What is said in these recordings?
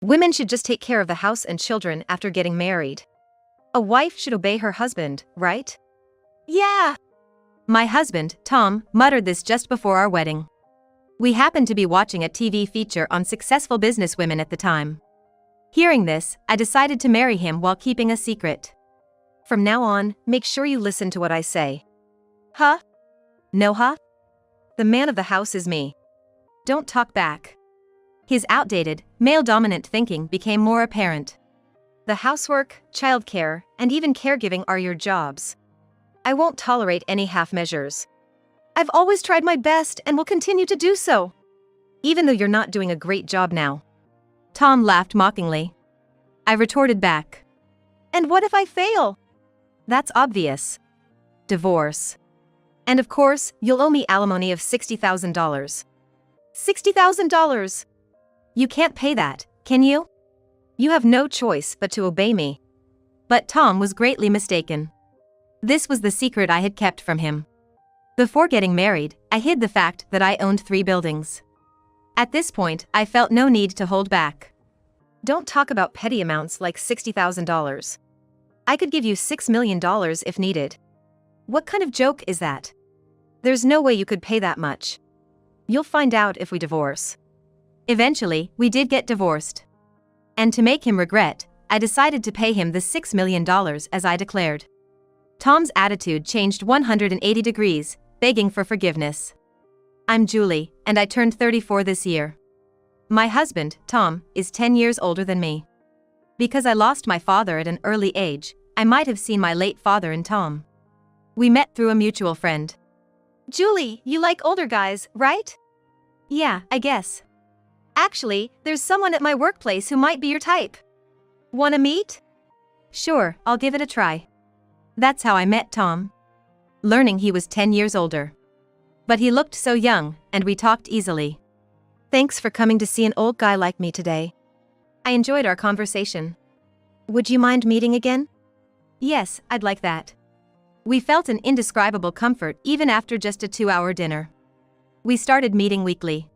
Women should just take care of the house and children after getting married. A wife should obey her husband, right? Yeah. My husband, Tom, muttered this just before our wedding. We happened to be watching a TV feature on successful businesswomen at the time. Hearing this, I decided to marry him while keeping a secret. From now on, make sure you listen to what I say. Huh? No, huh? The man of the house is me. Don't talk back. His outdated, male-dominant thinking became more apparent. The housework, childcare, and even caregiving are your jobs. I won't tolerate any half measures. I've always tried my best and will continue to do so. Even though you're not doing a great job now. Tom laughed mockingly. I retorted back. And what if I fail? That's obvious. Divorce. And of course, you'll owe me alimony of $60,000. $60,000! You can't pay that, can you? You have no choice but to obey me. But Tom was greatly mistaken. This was the secret I had kept from him. Before getting married, I hid the fact that I owned 3 buildings. At this point, I felt no need to hold back. Don't talk about petty amounts like $60,000. I could give you $6 million if needed. What kind of joke is that? There's no way you could pay that much. You'll find out if we divorce. Eventually, we did get divorced. And to make him regret, I decided to pay him the $6 million as I declared. Tom's attitude changed 180 degrees, begging for forgiveness. I'm Julie, and I turned 34 this year. My husband, Tom, is 10 years older than me. Because I lost my father at an early age, I might have seen my late father in Tom. We met through a mutual friend. Julie, you like older guys, right? Yeah, I guess. Actually, there's someone at my workplace who might be your type. Wanna meet? Sure, I'll give it a try. That's how I met Tom. Learning he was 10 years older. But he looked so young, and we talked easily. Thanks for coming to see an old guy like me today. I enjoyed our conversation. Would you mind meeting again? Yes, I'd like that. We felt an indescribable comfort even after just a 2-hour dinner. We started meeting weekly.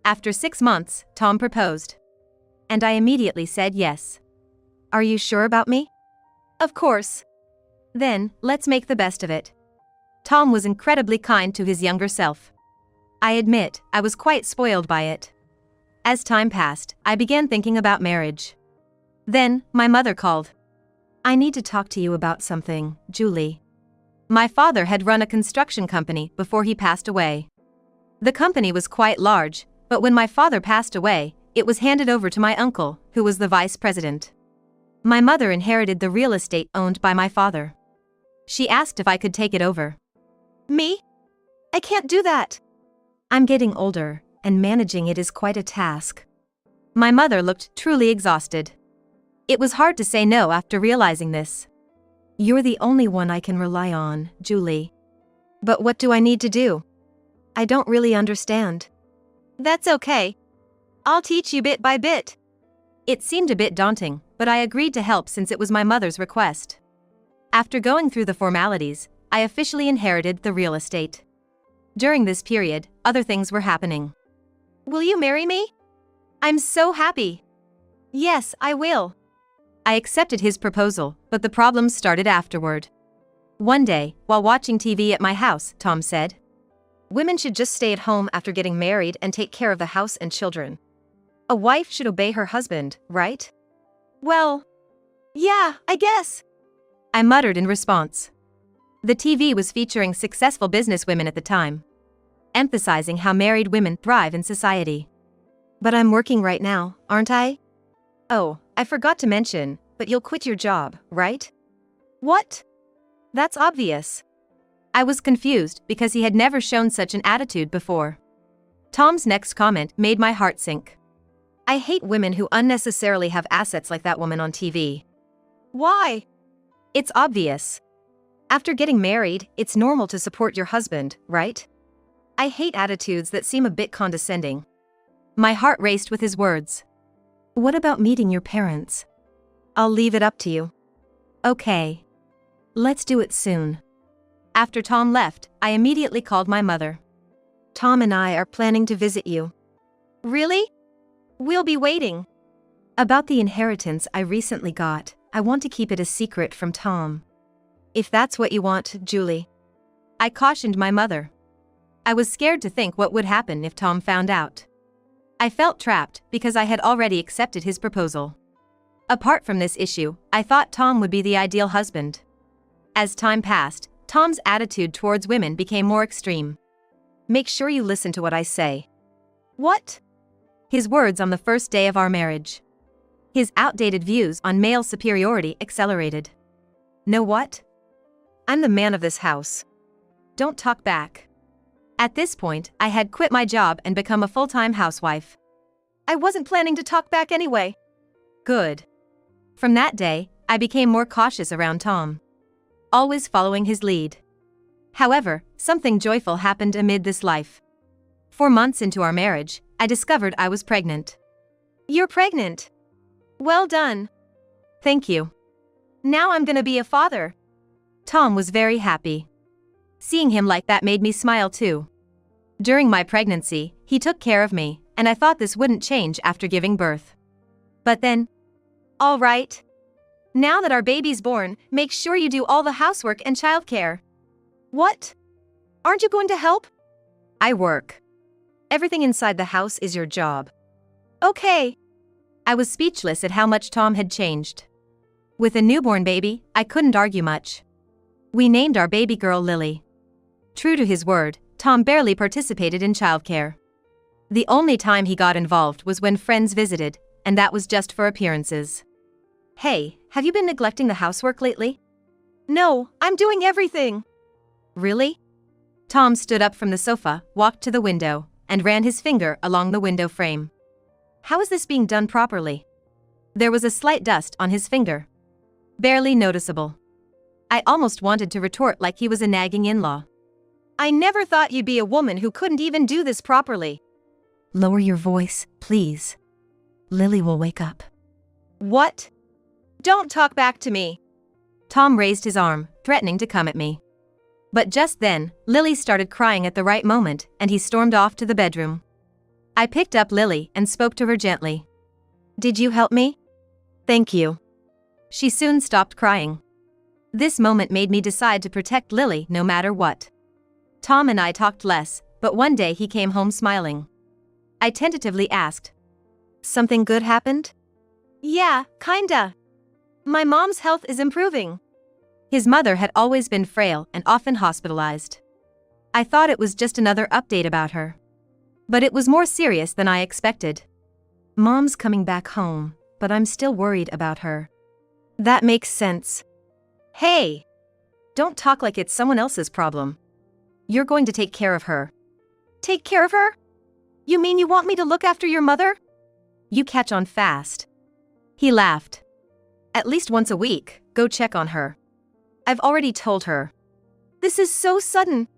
After 6 months, Tom proposed. And I immediately said yes. Are you sure about me? Of course. Then, let's make the best of it. Tom was incredibly kind to his younger self. I admit, I was quite spoiled by it. As time passed, I began thinking about marriage. Then, my mother called. I need to talk to you about something, Julie. My father had run a construction company before he passed away. The company was quite large, but when my father passed away, it was handed over to my uncle, who was the vice president. My mother inherited the real estate owned by my father. She asked if I could take it over. Me? I can't do that. I'm getting older, and managing it is quite a task. My mother looked truly exhausted. It was hard to say no after realizing this. You're the only one I can rely on, Julie. But what do I need to do? I don't really understand. That's okay. I'll teach you bit by bit. It seemed a bit daunting, but I agreed to help since it was my mother's request. After going through the formalities, I officially inherited the real estate. During this period, other things were happening. Will you marry me? I'm so happy. Yes, I will. I accepted his proposal, but the problems started afterward. One day, while watching TV at my house, Tom said, women should just stay at home after getting married and take care of the house and children. A wife should obey her husband, right? Well, yeah, I guess. I muttered in response. The TV was featuring successful businesswomen at the time, emphasizing how married women thrive in society. But I'm working right now, aren't I? Oh, I forgot to mention, but you'll quit your job, right? What? That's obvious. I was confused because he had never shown such an attitude before. Tom's next comment made my heart sink. I hate women who unnecessarily have assets like that woman on TV. Why? It's obvious. After getting married, it's normal to support your husband, right? I hate attitudes that seem a bit condescending. My heart raced with his words. What about meeting your parents? I'll leave it up to you. Okay. Let's do it soon. After Tom left, I immediately called my mother. Tom and I are planning to visit you. Really? We'll be waiting. About the inheritance I recently got, I want to keep it a secret from Tom. If that's what you want, Julie. I cautioned my mother. I was scared to think what would happen if Tom found out. I felt trapped because I had already accepted his proposal. Apart from this issue, I thought Tom would be the ideal husband. As time passed, Tom's attitude towards women became more extreme. Make sure you listen to what I say. What? His words on the first day of our marriage. His outdated views on male superiority accelerated. Know what? I'm the man of this house. Don't talk back. At this point, I had quit my job and become a full-time housewife. I wasn't planning to talk back anyway. Good. From that day, I became more cautious around Tom, always following his lead. However, something joyful happened amid this life. 4 months into our marriage, I discovered I was pregnant. You're pregnant? Well done. Thank you. Now I'm gonna be a father. Tom was very happy. Seeing him like that made me smile too. During my pregnancy, he took care of me, and I thought this wouldn't change after giving birth. But then, all right. Now that our baby's born, make sure you do all the housework and childcare. What? Aren't you going to help? I work. Everything inside the house is your job. Okay. I was speechless at how much Tom had changed. With a newborn baby, I couldn't argue much. We named our baby girl Lily. True to his word, Tom barely participated in childcare. The only time he got involved was when friends visited, and that was just for appearances. Hey, have you been neglecting the housework lately? No, I'm doing everything. Really? Tom stood up from the sofa, walked to the window, and ran his finger along the window frame. How is this being done properly? There was a slight dust on his finger. Barely noticeable. I almost wanted to retort like he was a nagging in-law. I never thought you'd be a woman who couldn't even do this properly. Lower your voice, please. Lily will wake up. What? Don't talk back to me. Tom raised his arm, threatening to come at me. But just then, Lily started crying at the right moment, and he stormed off to the bedroom. I picked up Lily and spoke to her gently. Did you help me? Thank you. She soon stopped crying. This moment made me decide to protect Lily no matter what. Tom and I talked less, but one day he came home smiling. I tentatively asked, something good happened? Yeah, kinda. My mom's health is improving. His mother had always been frail and often hospitalized. I thought it was just another update about her. But it was more serious than I expected. Mom's coming back home, but I'm still worried about her. That makes sense. Hey! Don't talk like it's someone else's problem. You're going to take care of her. Take care of her? You mean you want me to look after your mother? You catch on fast. He laughed. At least once a week, go check on her. I've already told her. This is so sudden.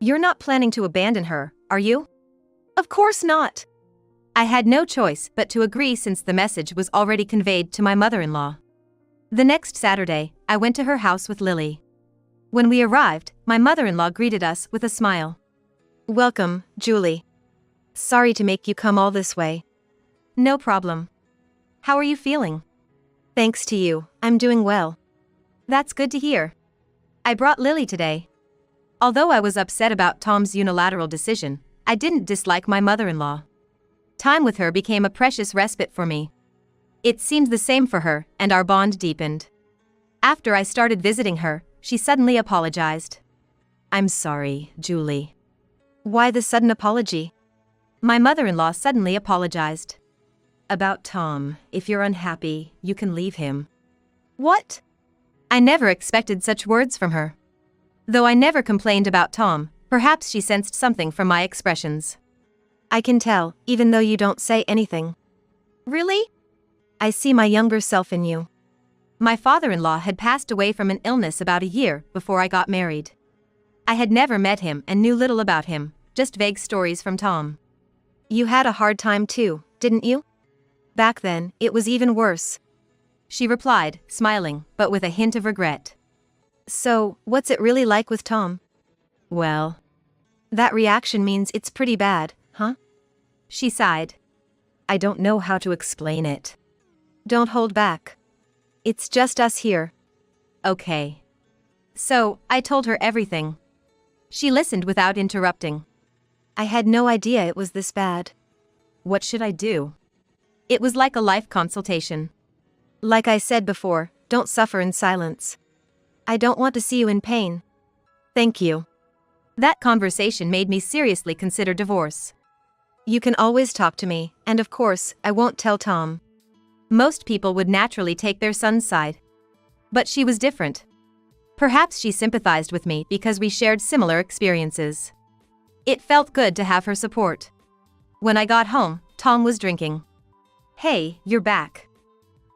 You're not planning to abandon her, are you? Of course not. I had no choice but to agree since the message was already conveyed to my mother-in-law. The next Saturday, I went to her house with Lily. When we arrived, my mother-in-law greeted us with a smile. Welcome, Julie. Sorry to make you come all this way. No problem. How are you feeling? Thanks to you, I'm doing well. That's good to hear. I brought Lily today. Although I was upset about Tom's unilateral decision, I didn't dislike my mother-in-law. Time with her became a precious respite for me. It seemed the same for her, and our bond deepened. After I started visiting her, she suddenly apologized. I'm sorry, Julie. Why the sudden apology? My mother-in-law suddenly apologized. About Tom, if you're unhappy, you can leave him. What? I never expected such words from her. Though I never complained about Tom, perhaps she sensed something from my expressions. I can tell, even though you don't say anything. Really? I see my younger self in you. My father-in-law had passed away from an illness about a year before I got married. I had never met him and knew little about him, just vague stories from Tom. You had a hard time too, didn't you? Back then, it was even worse. She replied, smiling, but with a hint of regret. So, what's it really like with Tom? Well, that reaction means it's pretty bad, huh? She sighed. I don't know how to explain it. Don't hold back. It's just us here. Okay. So, I told her everything. She listened without interrupting. I had no idea it was this bad. What should I do? It was like a life consultation. Like I said before, don't suffer in silence. I don't want to see you in pain. Thank you. That conversation made me seriously consider divorce. You can always talk to me, and of course, I won't tell Tom. Most people would naturally take their son's side. But she was different. Perhaps she sympathized with me because we shared similar experiences. It felt good to have her support. When I got home, Tom was drinking. Hey, you're back.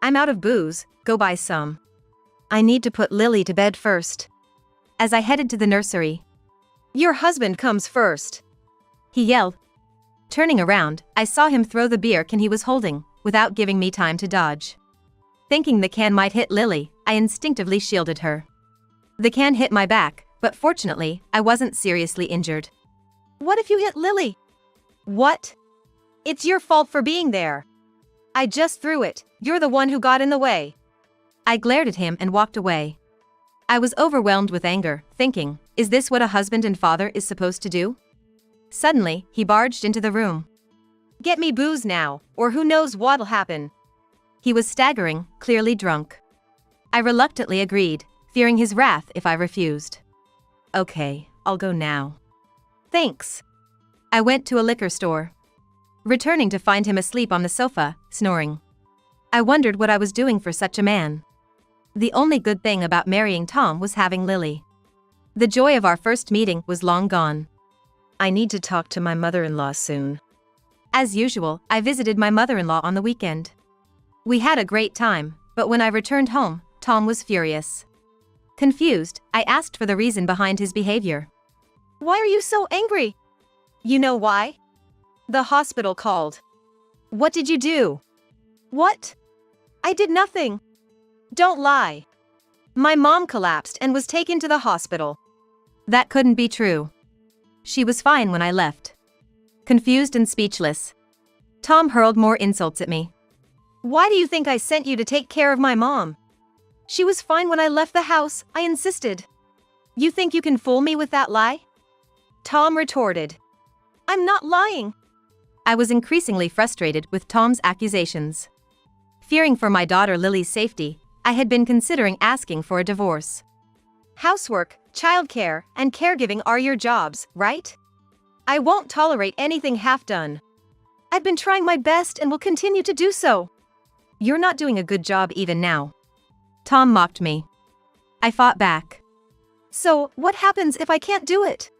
I'm out of booze, go buy some. I need to put Lily to bed first. As I headed to the nursery. Your husband comes first, he yelled. Turning around, I saw him throw the beer can he was holding, without giving me time to dodge. Thinking the can might hit Lily, I instinctively shielded her. The can hit my back, but fortunately, I wasn't seriously injured. What if you hit Lily? What? It's your fault for being there. I just threw it, you're the one who got in the way. I glared at him and walked away. I was overwhelmed with anger, thinking, is this what a husband and father is supposed to do? Suddenly, he barged into the room. Get me booze now, or who knows what'll happen. He was staggering, clearly drunk. I reluctantly agreed, fearing his wrath if I refused. Okay, I'll go now. Thanks. I went to a liquor store. Returning to find him asleep on the sofa, snoring. I wondered what I was doing for such a man. The only good thing about marrying Tom was having Lily. The joy of our first meeting was long gone. I need to talk to my mother-in-law soon. As usual, I visited my mother-in-law on the weekend. We had a great time, but when I returned home, Tom was furious. Confused, I asked for the reason behind his behavior. Why are you so angry? You know why? The hospital called. What did you do? What? I did nothing. Don't lie. My mom collapsed and was taken to the hospital. That couldn't be true. She was fine when I left. Confused and speechless, Tom hurled more insults at me. Why do you think I sent you to take care of my mom? She was fine when I left the house, I insisted. You think you can fool me with that lie? Tom retorted. I'm not lying. I was increasingly frustrated with Tom's accusations. Fearing for my daughter Lily's safety, I had been considering asking for a divorce. Housework, childcare, and caregiving are your jobs, right? I won't tolerate anything half-done. I've been trying my best and will continue to do so. You're not doing a good job even now. Tom mocked me. I fought back. So, what happens if I can't do it?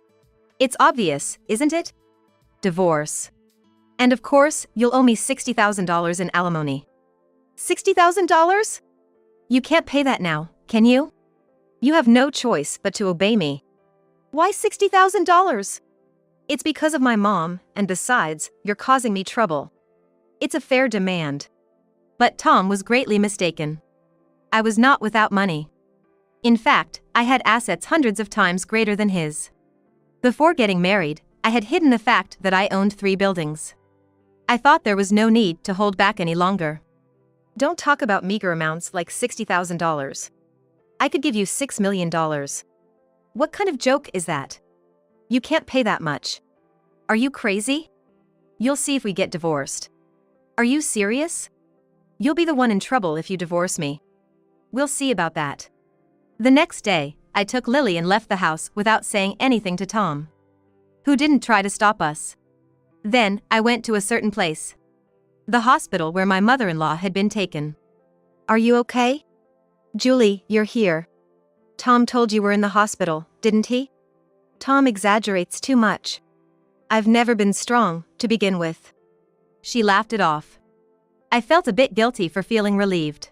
It's obvious, isn't it? Divorce. And of course, you'll owe me $60,000 in alimony. $60,000? You can't pay that now, can you? You have no choice but to obey me. Why $60,000? It's because of my mom, and besides, you're causing me trouble. It's a fair demand. But Tom was greatly mistaken. I was not without money. In fact, I had assets hundreds of times greater than his. Before getting married, I had hidden the fact that I owned 3 buildings. I thought there was no need to hold back any longer. Don't talk about meager amounts like $60,000. I could give you $6 million. What kind of joke is that? You can't pay that much. Are you crazy? You'll see if we get divorced. Are you serious? You'll be the one in trouble if you divorce me. We'll see about that. The next day, I took Lily and left the house without saying anything to Tom, who didn't try to stop us. Then, I went to a certain place. The hospital where my mother-in-law had been taken. Are you okay? Julie, you're here. Tom told you we're in the hospital, didn't he? Tom exaggerates too much. I've never been strong, to begin with. She laughed it off. I felt a bit guilty for feeling relieved.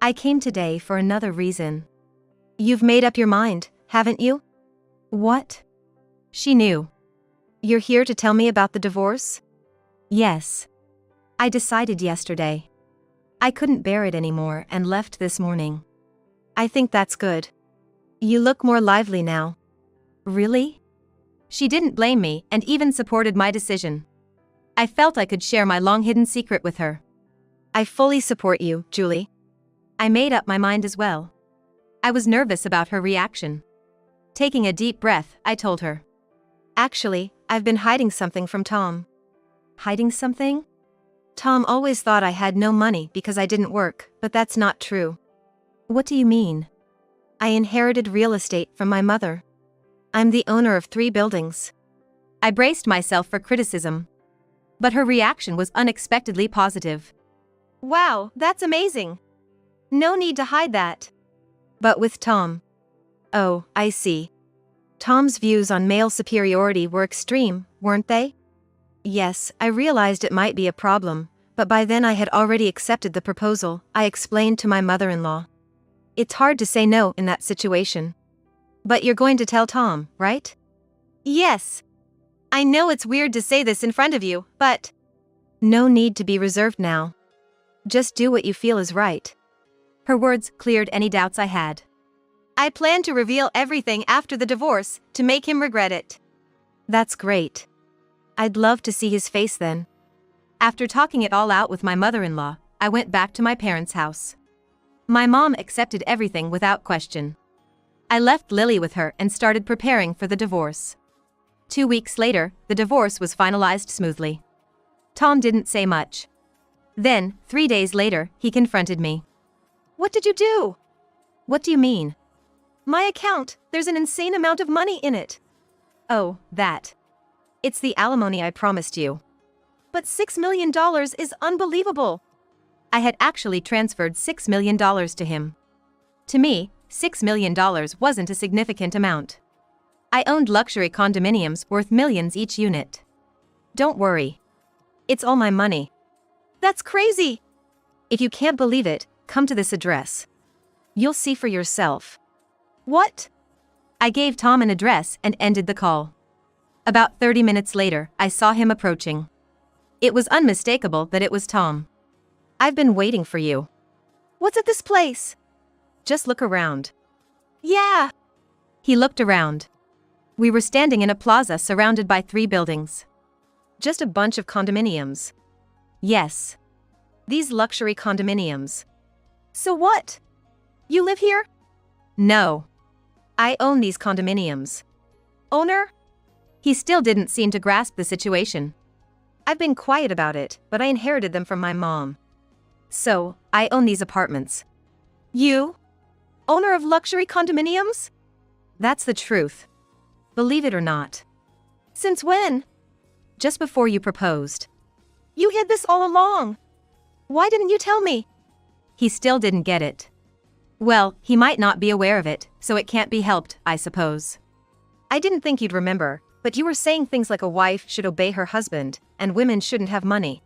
I came today for another reason. You've made up your mind, haven't you? What? She knew. You're here to tell me about the divorce? Yes. I decided yesterday. I couldn't bear it anymore and left this morning. I think that's good. You look more lively now. Really? She didn't blame me and even supported my decision. I felt I could share my long-hidden secret with her. I fully support you, Julie. I made up my mind as well. I was nervous about her reaction. Taking a deep breath, I told her. Actually, I've been hiding something from Tom. Hiding something? Tom always thought I had no money because I didn't work, but that's not true. What do you mean? I inherited real estate from my mother. I'm the owner of 3 buildings. I braced myself for criticism. But her reaction was unexpectedly positive. Wow, that's amazing. No need to hide that. But with Tom. Oh, I see. Tom's views on male superiority were extreme, weren't they? Yes, I realized it might be a problem, but by then I had already accepted the proposal, I explained to my mother-in-law. It's hard to say no in that situation. But you're going to tell Tom, right? Yes. I know it's weird to say this in front of you, but... No need to be reserved now. Just do what you feel is right. Her words cleared any doubts I had. I plan to reveal everything after the divorce, to make him regret it. That's great. I'd love to see his face then. After talking it all out with my mother-in-law, I went back to my parents' house. My mom accepted everything without question. I left Lily with her and started preparing for the divorce. 2 weeks later, the divorce was finalized smoothly. Tom didn't say much. Then, 3 days later, he confronted me. What did you do? What do you mean? My account, there's an insane amount of money in it. Oh, that. It's the alimony I promised you. But $6 million is unbelievable. I had actually transferred $6 million to him. To me, $6 million wasn't a significant amount. I owned luxury condominiums worth millions each unit. Don't worry. It's all my money. That's crazy. If you can't believe it, come to this address. You'll see for yourself. What? I gave Tom an address and ended the call. About 30 minutes later, I saw him approaching. It was unmistakable that it was Tom. I've been waiting for you. What's at this place? Just look around. Yeah. He looked around. We were standing in a plaza surrounded by 3 buildings. Just a bunch of condominiums. Yes. These luxury condominiums. So what? You live here? No. I own these condominiums. Owner? He still didn't seem to grasp the situation. I've been quiet about it, but I inherited them from my mom. So, I own these apartments. You? Owner of luxury condominiums? That's the truth. Believe it or not. Since when? Just before you proposed. You hid this all along. Why didn't you tell me? He still didn't get it. Well, he might not be aware of it, so it can't be helped, I suppose. I didn't think you'd remember, but you were saying things like a wife should obey her husband, and women shouldn't have money.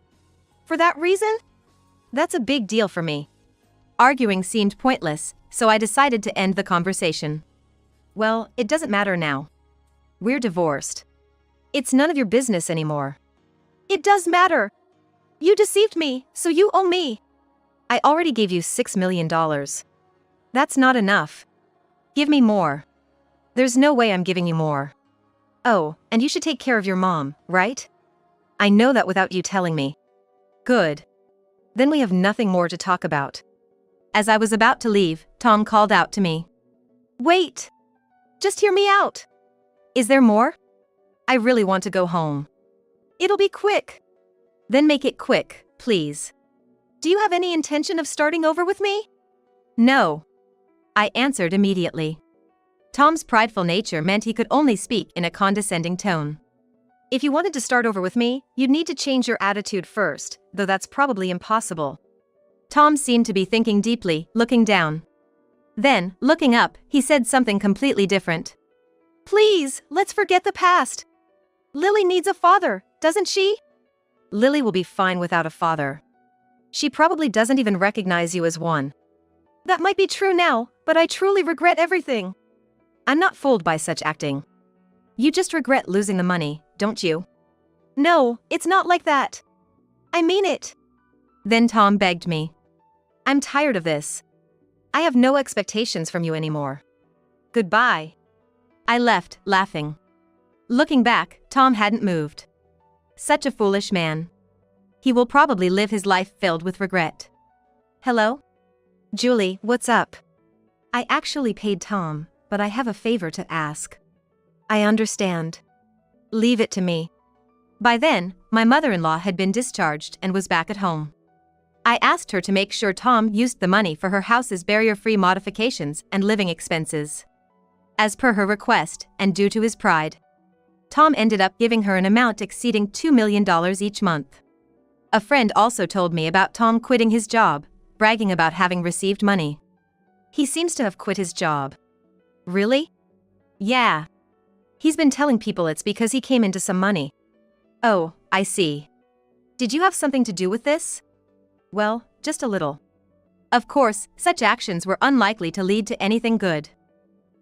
For that reason? That's a big deal for me. Arguing seemed pointless, so I decided to end the conversation. Well, it doesn't matter now. We're divorced. It's none of your business anymore. It does matter. You deceived me, so you owe me. I already gave you $6 million. That's not enough. Give me more. There's no way I'm giving you more. Oh, and you should take care of your mom, right? I know that without you telling me. Good. Then we have nothing more to talk about. As I was about to leave, Tom called out to me. Wait! Just hear me out. Is there more? I really want to go home. It'll be quick. Then make it quick, please. Do you have any intention of starting over with me? No. I answered immediately. Tom's prideful nature meant he could only speak in a condescending tone. If you wanted to start over with me, you'd need to change your attitude first, though that's probably impossible. Tom seemed to be thinking deeply, looking down. Then, looking up, he said something completely different. Please, let's forget the past. Lily needs a father, doesn't she? Lily will be fine without a father. She probably doesn't even recognize you as one. That might be true now, but I truly regret everything. I'm not fooled by such acting. You just regret losing the money, don't you? No, it's not like that. I mean it. Then Tom begged me. I'm tired of this. I have no expectations from you anymore. Goodbye. I left, laughing. Looking back, Tom hadn't moved. Such a foolish man. He will probably live his life filled with regret. Hello? Julie, what's up? I actually paid Tom, but I have a favor to ask. I understand. Leave it to me. By then, my mother-in-law had been discharged and was back at home. I asked her to make sure Tom used the money for her house's barrier-free modifications and living expenses. As per her request, and due to his pride, Tom ended up giving her an amount exceeding $2 million each month. A friend also told me about Tom quitting his job, bragging about having received money. He seems to have quit his job. Really? Yeah. He's been telling people it's because he came into some money. Oh, I see. Did you have something to do with this? Well, just a little. Of course, such actions were unlikely to lead to anything good.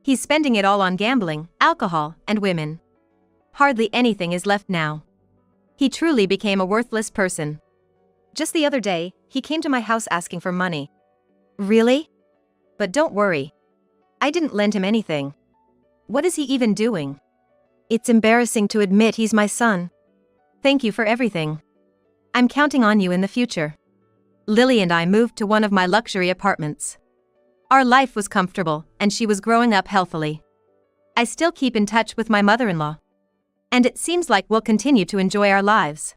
He's spending it all on gambling, alcohol, and women. Hardly anything is left now. He truly became a worthless person. Just the other day, he came to my house asking for money. Really? But don't worry. I didn't lend him anything. What is he even doing? It's embarrassing to admit he's my son. Thank you for everything. I'm counting on you in the future. Lily and I moved to one of my luxury apartments. Our life was comfortable, and she was growing up healthily. I still keep in touch with my mother-in-law. And it seems like we'll continue to enjoy our lives.